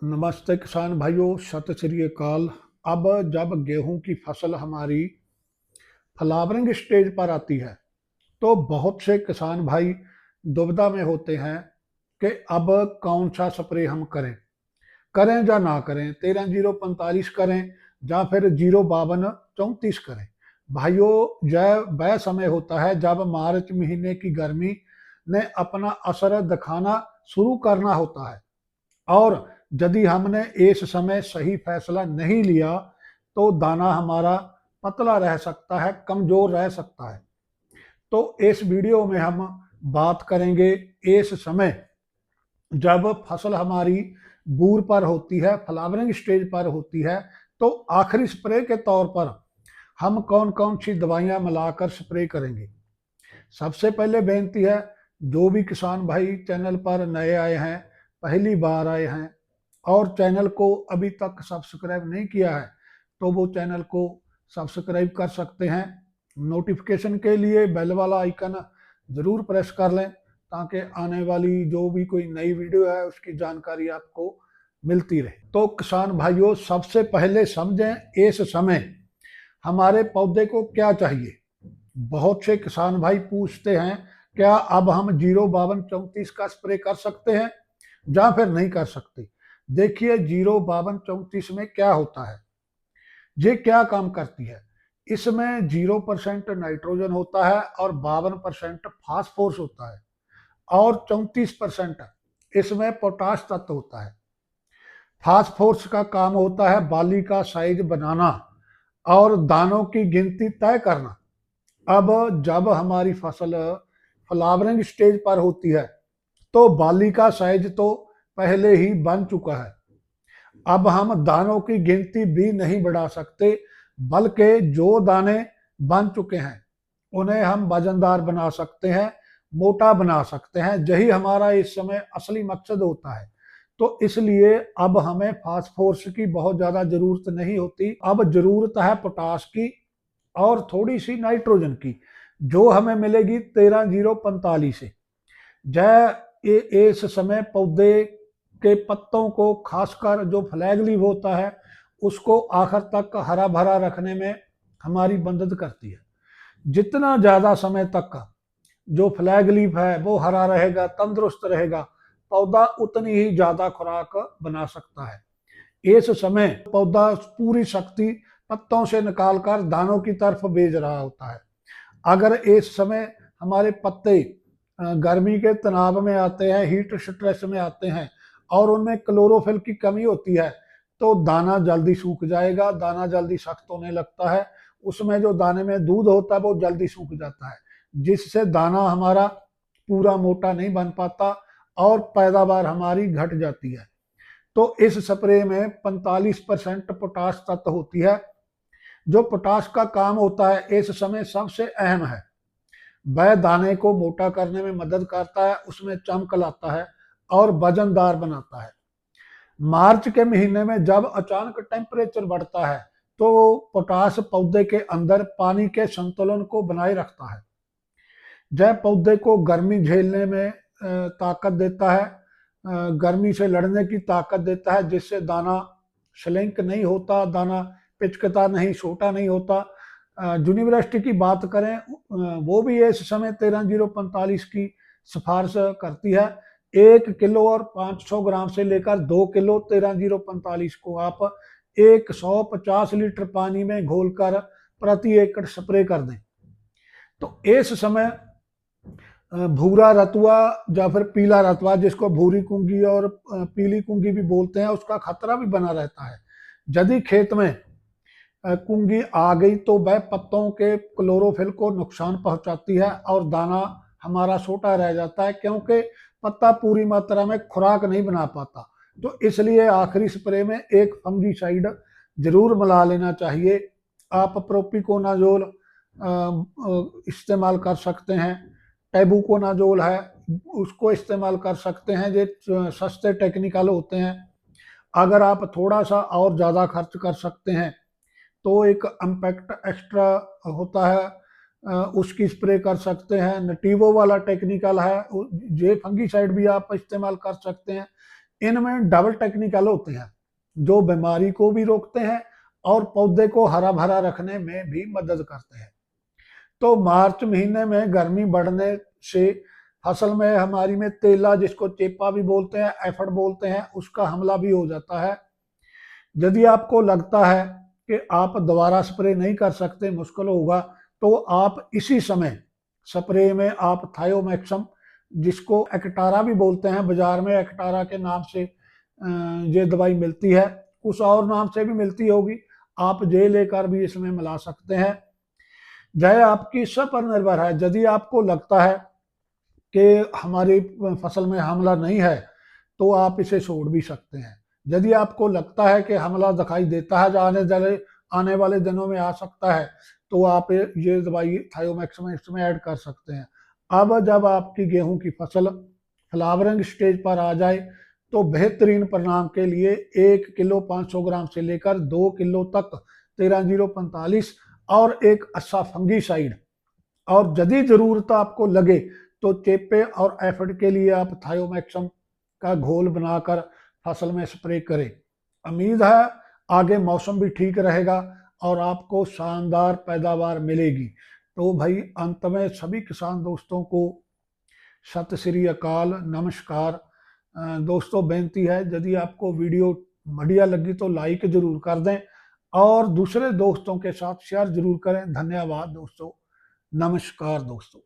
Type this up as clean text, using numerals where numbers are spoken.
नमस्ते किसान भाइयों, सत श्री अकाल। अब जब गेहूं की फसल हमारी फ्लावरिंग स्टेज पर आती है तो बहुत से किसान भाई दुविधा में होते हैं कि अब कौन सा स्प्रे हम करें करें या ना करें। 13-0-45 करें या फिर 0-52-34 करें। भाइयों, यह वह समय होता है जब मार्च महीने की गर्मी ने अपना असर दिखाना शुरू करना होता है, और यदि हमने इस समय सही फैसला नहीं लिया तो दाना हमारा पतला रह सकता है, कमजोर रह सकता है। तो इस वीडियो में हम बात करेंगे इस समय जब फसल हमारी बूर पर होती है, फ्लावरिंग स्टेज पर होती है, तो आखिरी स्प्रे के तौर पर हम कौन कौन सी दवाइयां मिलाकर स्प्रे करेंगे। सबसे पहले बेनती है, जो भी किसान भाई चैनल पर नए आए हैं, पहली बार आए हैं और चैनल को अभी तक सब्सक्राइब नहीं किया है, तो वो चैनल को सब्सक्राइब कर सकते हैं। नोटिफिकेशन के लिए बेल वाला आइकन ज़रूर प्रेस कर लें ताकि आने वाली जो भी कोई नई वीडियो है उसकी जानकारी आपको मिलती रहे। तो किसान भाइयों, सबसे पहले समझें इस समय हमारे पौधे को क्या चाहिए। बहुत से किसान भाई पूछते हैं, क्या अब हम 0-52-34 का स्प्रे कर सकते हैं या फिर नहीं कर सकते। देखिए, 0-52-34 में क्या होता है, ये क्या काम करती है। इसमें 0% नाइट्रोजन होता है और 52% फास्फोरस होता है, और 34% इसमें पोटाश तत्व होता है। फास्फोरस का काम होता है बाली का साइज बनाना और दानों की गिनती तय करना। अब जब हमारी फसल फ्लावरिंग स्टेज पर होती है तो बाली का साइज तो पहले ही बन चुका है। अब हम दानों की गिनती भी नहीं बढ़ा सकते, बल्कि जो दाने बन चुके हैं उन्हें हम वजनदार बना सकते हैं, मोटा बना सकते हैं। यही हमारा इस समय असली मकसद होता है। तो इसलिए अब हमें फास्फोरस की बहुत ज्यादा जरूरत नहीं होती। अब जरूरत है पोटाश की और थोड़ी सी नाइट्रोजन की, जो हमें मिलेगी 13-0-45 से। जय इस समय पौधे के पत्तों को, खासकर जो फ्लैग लीफ होता है, उसको आखिर तक हरा भरा रखने में हमारी मदद करती है। जितना ज्यादा समय तक जो फ्लैग लीफ है वो हरा रहेगा, तंदुरुस्त रहेगा, पौधा उतनी ही ज्यादा खुराक बना सकता है। इस समय पौधा पूरी शक्ति पत्तों से निकालकर दानों की तरफ भेज रहा होता है। अगर इस समय हमारे पत्ते गर्मी के तनाव में आते हैं, हीट स्ट्रेस में आते हैं और उनमें क्लोरोफिल की कमी होती है, तो दाना जल्दी सूख जाएगा, दाना जल्दी सख्त होने लगता है। उसमें जो दाने में दूध होता है वो जल्दी सूख जाता है, जिससे दाना हमारा पूरा मोटा नहीं बन पाता और पैदावार हमारी घट जाती है। तो इस स्प्रे में 45% पोटाश तत्व होती है। जो पोटाश का काम होता है इस समय सबसे अहम है, वह दाने को मोटा करने में मदद करता है, उसमें चमक लाता है और वजनदार बनाता है। मार्च के महीने में जब अचानक टेम्परेचर बढ़ता है तो पोटाश पौधे के अंदर पानी के संतुलन को बनाए रखता है। यह पौधे को गर्मी झेलने में ताकत देता है, गर्मी से लड़ने की ताकत देता है, जिससे दाना श्रिंक नहीं होता, दाना पिचकता नहीं, छोटा नहीं होता। यूनिवर्सिटी की बात करें, वो भी इस समय 13-0-45 की सिफारिश करती है। 1 किलो और 500 ग्राम से लेकर 2 किलो 13-0-45 को आप 150 लीटर पानी में घोलकर प्रति एकड़ स्प्रे कर दें। तो इस समय भूरा रतुआ या फिर पीला रतुआ, जिसको भूरी कुंगी और पीली कुंगी भी बोलते हैं, उसका खतरा भी बना रहता है। यदि खेत में कुंगी आ गई तो वह पत्तों के क्लोरोफिल को नुकसान पहुंचाती है और दाना हमारा छोटा रह जाता है, क्योंकि पत्ता पूरी मात्रा में खुराक नहीं बना पाता। तो इसलिए आखिरी स्प्रे में एक फंगीसाइड जरूर मिला लेना चाहिए। आप प्रोपिकोनाजोल इस्तेमाल कर सकते हैं, टेबुकोनाजोल है उसको इस्तेमाल कर सकते हैं, ये सस्ते टेक्निकल होते हैं। अगर आप थोड़ा सा और ज़्यादा खर्च कर सकते हैं तो एक इम्पैक्ट एक्स्ट्रा होता है, उसकी स्प्रे कर सकते हैं। नटीवो वाला टेक्निकल है, ये फंगीसाइड भी आप इस्तेमाल कर सकते हैं। इनमें डबल टेक्निकल होते हैं जो बीमारी को भी रोकते हैं और पौधे को हरा भरा रखने में भी मदद करते हैं। तो मार्च महीने में गर्मी बढ़ने से फसल में हमारी में तेला, जिसको चेपा भी बोलते हैं, एफड बोलते हैं, उसका हमला भी हो जाता है। यदि आपको लगता है कि आप दोबारा स्प्रे नहीं कर सकते, मुश्किल होगा, तो आप इसी समय स्प्रे में आप थायोमैक्सम, जिसको एक्टारा भी बोलते हैं, बाजार में एक्टारा के नाम से ये दवाई मिलती है, कुछ और नाम से भी मिलती होगी, आप ये लेकर भी इसमें मिला सकते हैं। यह आपकी सब पर निर्भर है। यदि आपको लगता है कि हमारी फसल में हमला नहीं है तो आप इसे छोड़ भी सकते हैं। यदि आपको लगता है कि हमला दिखाई देता है, आने वाले दिनों में आ सकता है, तो आप ये दवाई थायोमैक्सम इसमें ऐड कर सकते हैं। अब जब आपकी गेहूं की फसल फ्लावरिंग स्टेज पर आ जाए तो बेहतरीन परिणाम के लिए 1 किलो 500 ग्राम से लेकर 2 किलो तक 13-045 और एक अच्छा फंगीसाइड, और यदि जरूरत आपको लगे तो चेपे और एफिड के लिए आप थायोमैक्सम का घोल बनाकर फसल में स्प्रे करें। उम्मीद है आगे मौसम भी ठीक रहेगा और आपको शानदार पैदावार मिलेगी। तो भाई अंत में सभी किसान दोस्तों को सत श्री अकाल, नमस्कार। दोस्तों बेनती है, यदि आपको वीडियो बढ़िया लगी तो लाइक जरूर कर दें और दूसरे दोस्तों के साथ शेयर जरूर करें। धन्यवाद दोस्तों, नमस्कार दोस्तों।